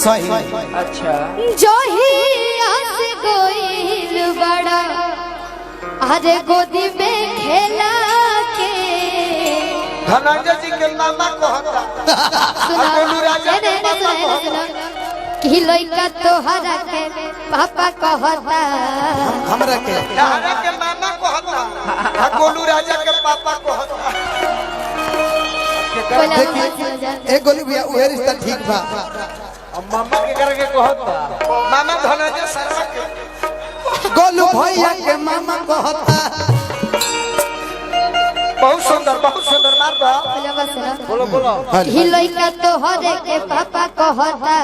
सही। अच्छा जो ही आस गोइल बड़ा अरे गोदी में खेला के धनंजय जी के मामा कहता गोलू राजा के मामा कहता कि लइका तोहरा के पापा कहता हमरा के तहरा के मामा कहता गोलू राजा के पापा कहता। देखिए एक गोली भैया उहे रिश्ता ठीक बा। मामा के करके कहता मामा धनंजय शर्मा के गोलू भैया के मामा कहता। बहुत सुंदर मार बा बोलो बोलो कि लइका तोहरे के पापा कहता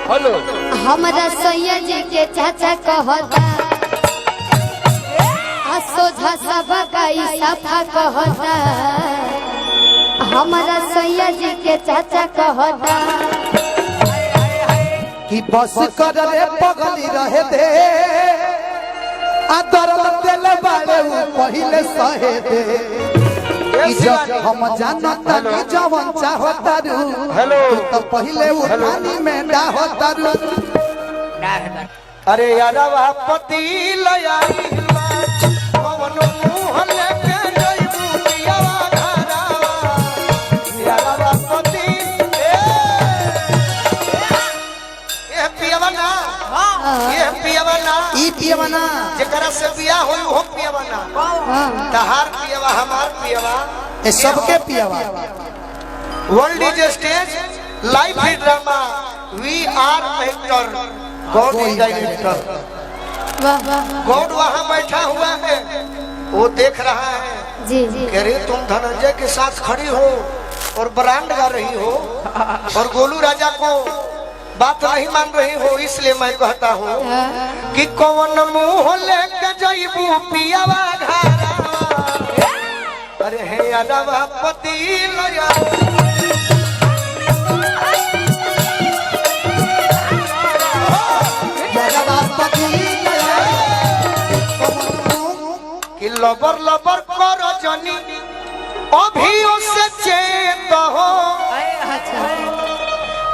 हेलो हमरा सैया जी के चाचा कहता सोझा सब गाई सफा कहता हमरा सैया जी के चाचा कहता कि बस कर रे पगली रहे दे आदर दिल बारे पहिले सहे दे कि जब हम जानता नहीं जवन चाहता रू हेलो तो पहिले उठानी में डाहता रू। अरे यारवा पति लयाई कवनो मुंह लेके जइबू पियावा घरवा यारवा पति ए पियावा ना ये पियावा ना ई पियवा ना जेकरा से बियाह होई हो पियावा ना तहार पियावा हमार पियावा ए सबके पियवा। World is stage life is drama we are actor God is director. वाह वाह गॉड वहाँ बैठा हुआ है वो देख रहा है जी जी कह रही तुम धनंजय के साथ खड़ी हो और ब्रांड गा रही हो और गोलू राजा को बात नहीं मान रही हो इसलिए मैं कहता हूँ कि कौन मुंह लेके जइबू पियावा घरवा अरे हे यादवा पति लया कि लबर लबर कर जनी अभी से चेत हो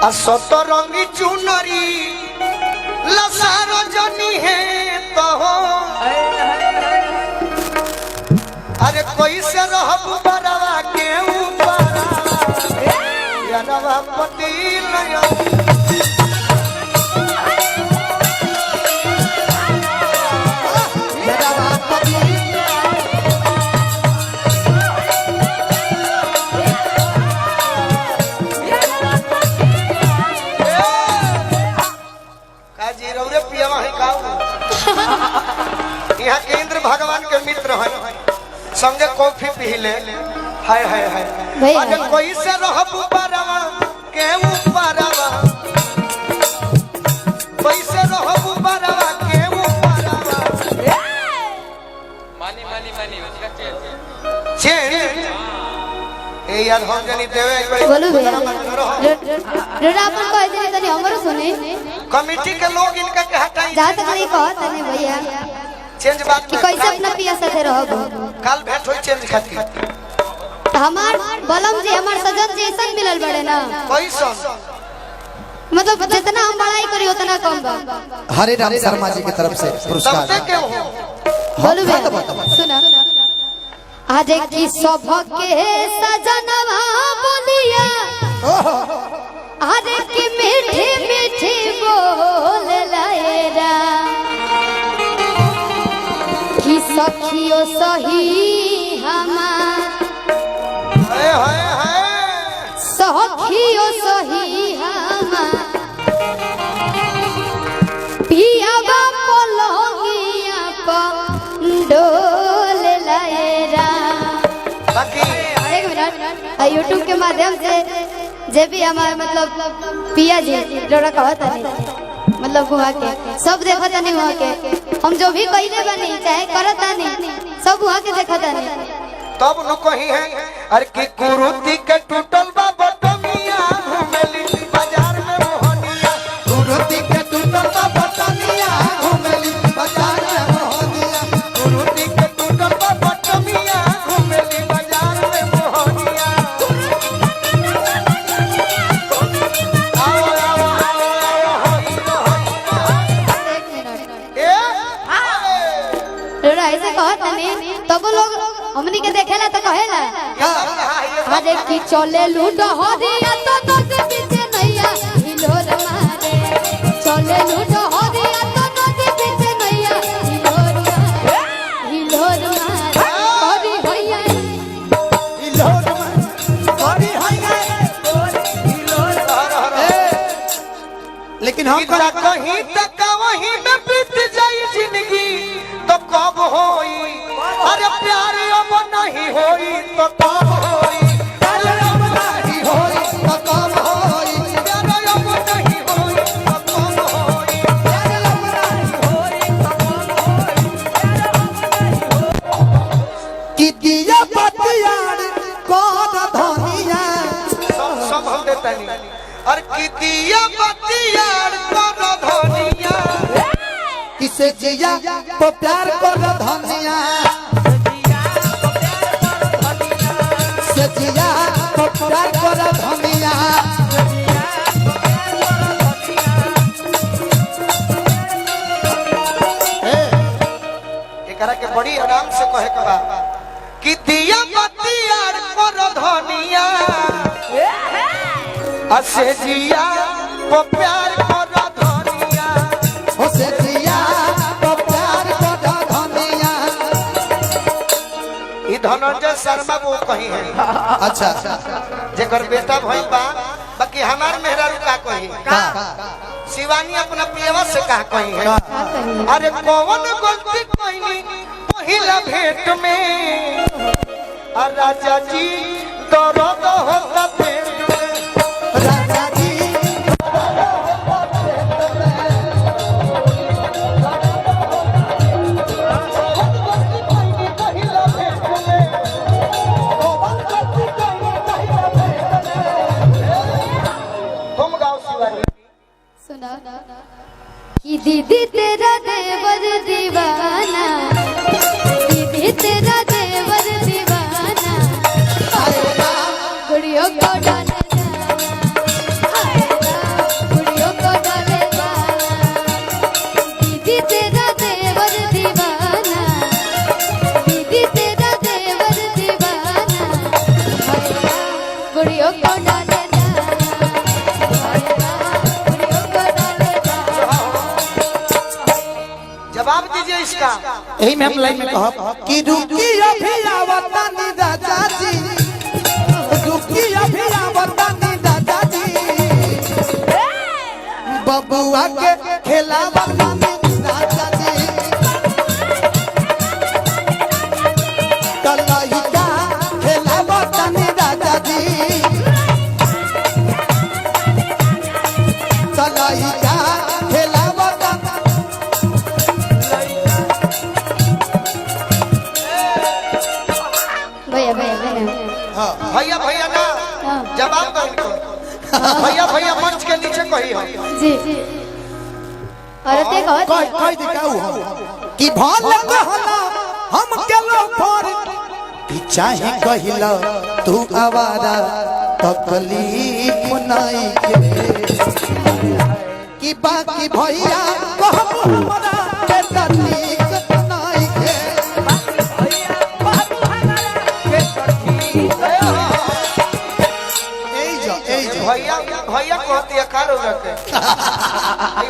आ सतरंगी चुनरी लसार जनी है तो हो अरे कोई से रहब बरवा के ऊपर यारवा पति लया यहाँ के इंद्र भगवान के मित्र है संगे कॉफी पी ले हाय हाय हाय अरे कोई से रहब बरवा के ऊपरवा कोई से रहब बरवा के ऊपरवा मानी उसका चेंज ए यार हम जनी देवे एक बार बोलो भैया रोड़ा अपन कह दे तनी हमरो सुने कमेटी के लोग इनका के हटाई जा तक नहीं कहत नहीं भैया चेंज बात कि कैसे अपना पिया साथे रहब काल भेंट होई चेंज खातिर हमार बलम जी हमार सजन जी ऐसा मिलल बड़े ना कैसन मतलब जितना हम बड़ाई करी उतना कम बा हरे राम शर्मा जी की तरफ से पुरस्कार। सबसे क्यों हो बोलो भैया सुना आज की सबके सजनवा बोलिया आज की मीठी मीठी बोल लाएरा कि सखियो सही हमार हाय हाय हाय सखियो सही हमार पियावा पलंगिया पंडोल लाएरा बाकी एक मिनट यूट्यूब के माध्यम से जे भी हमारे मतलब पिया जी जोड़ा कहता नहीं मतलब वहाँ के सब देखा था नहीं वहाँ के हम जो भी कहले बनी चाहे करता नहीं सब वहाँ के देखा था नहीं तब न कही है अरे की कुरुति के टूटल बा बटमिया घुमेली बाजार में मोहनिया कुरुति के टूटल बा बटनिया घुमेली बाजार में मोहनिया कुरुति के टूटल बा बटमिया घुमेली बाजार में मोहनिया आओ आओ आओ रोड़ा ऐसे कहत नहीं तब लोग हमनी के देखेला तो कहेला अरे की चले लूडो हो दिया तो नदी पीछे नैया हिलोर मारे चले लूडो हो दिया तो नदी पीछे नैया हिलोर मारे अरे भैया हिलोर अरे भैया लेकिन हम कहीं तक वहीं में बीत जाई जिंदगी तो कब होई अरे प्यार अब नहीं होई तो कब होई प्यार अब नहीं होई तो कब होई प्यार अब नहीं होई तो कब होई प्यार अब नहीं होई तो कब होई कि दिया पतियार कोन धनिया सब हम देता नहीं और की दिया बतियार कर धनिया किसे जिया तो प्यार कर धनिया से जिया तो प्यार कर धनिया एकरा के बड़ी आराम से कहे के बा कि दिया बतियार कर धनिया असे जिया को प्यार कर धनिया हो से जिया तो प्यार कर धनिया ई धनंजय शर्मा वो कही है अच्छा जेकर बेटा भई बा बाकी हमार मेहरारू का कही शिवानी अपना पियवा से कहा कही है अरे कौन गलती कईनी पहिला भेंट में आ राजा जी दर्द होता पेट में राजा जी तुम गाओ शिवानी सुना कि दीदी तेरा देवर दीवाना दीदी तेरा देवर दीवाना गुड़ियों को डाले गुड़ियों को डाले दीदी तेरा देवर दीवाना दीदी तेरा देवर दीवाना गुड़ियों को डाले जवाब दीजिए इसका यही में हम लाइन में कहब कि रुकी अभी आवता नी राजा जी रुकी अभी आवता नी राजा जी बबुआ के खेलावता नी राजा जी कलहिका खेलावता नी राजा जी कलहिका खेलावता भैया भैया भैया भैया भैया ना जवाब दो इनको भैया भैया मंच के नीचे कही हो जी औरतें कहत कह दे काऊ हम कि भला कहला हम केलो पर कि चाहे कहिला तू आवारा तकलीफ नहीं के कि बाकी भैया कहब हमरा के तकलीफ नहीं के भैया भैया कहती है कारो रखे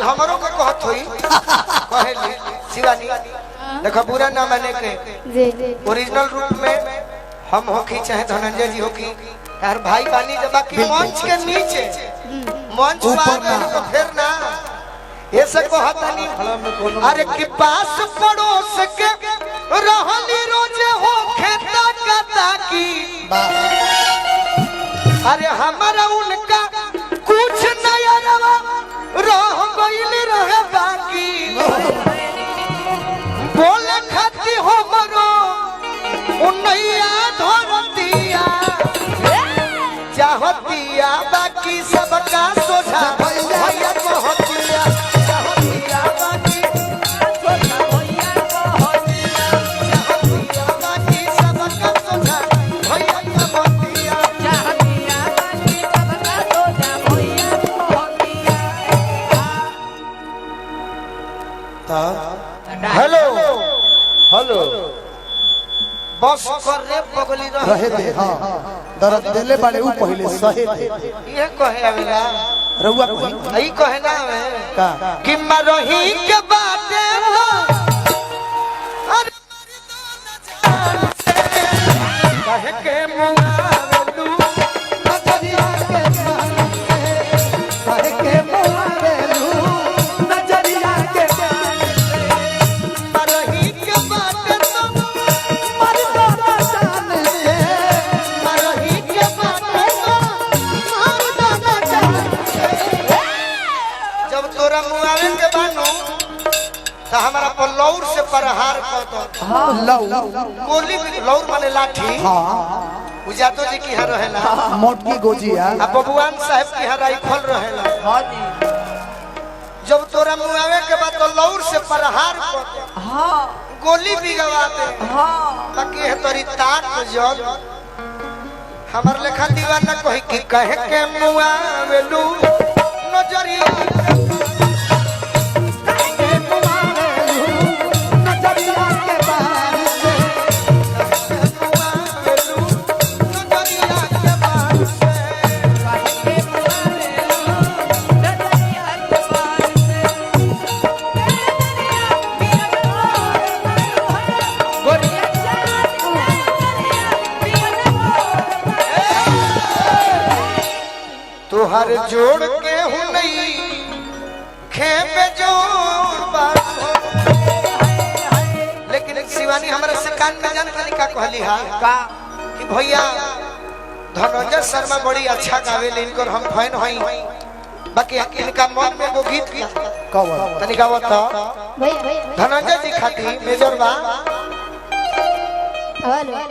हमरों को कहत होई कहली शिवानी देखो बुरा ना माने के जी जी ओरिजिनल रूप में हम होखी चाहे धनंजय जी होखी यार भाई बानी जब बाकी मंच के नीचे मंच पर तो फिर ना ये से कहता नहीं अरे के पास पड़ोस के रहली रोजे हो खेता कता की अरे हमारा उनका कुछ नया रवा रह गइल रहे बाकी बोले खाती हो मरो उन्नैया धरतिया चाहतिया बाकी सबका सोझा भैया कहतिया चाहतिया बाकी सोझा भैया कहतिया चाहतिया बाकी सबका सोझा भैया कहतिया चाहतिया बाकी सबका सोझा भैया कहतिया हेलो हेलो बस कर रे बगली रहे दे हां दर्द देले बाड़े ऊ पहले सहे दे ये कहे आवेला रउआ कही ई कहे ना आवे का कि मरही के बाटे हो अरे कहे के मुआवेलू नजरिया के कहे के मोरेलू नजरिया के मरही के बाटे तो मर दो ना जान से मरही के बाटे तो मार दो ना जान जब तोरा मुआवे के बानो तो हमारा पर लौर से प्रहार कर दो लौ गोली लौर माने लाठी हां उजातो जी की हर रहेला मोटकी गोजिया आ बबुआन साहब की हर राइफल रहेला हाँ जी जब तोरा मुआवे के बाद तो लौर से प्रहार कर दे हाँ गोली भी गवा दे हाँ ताकि है तोरी ताक जल हमर लेखा दीवाना कहि कि कहे के मुआवेलू नजरिया नजरिया के बार से मुआवेलू नजरिया के बात से तुहर जोड़ के हूँ नहीं खेपे जोड़ बात हो। लेकिन शिवानी हमारे से कान में जान का कहली हा का कि भैया धनंजय शर्मा बड़ी अच्छा गावे इनकर हम फैन हई बाकी इनका मन में वो गीत कवर तनिका बता भैया धनंजय जी खाती मेजर बा हेलो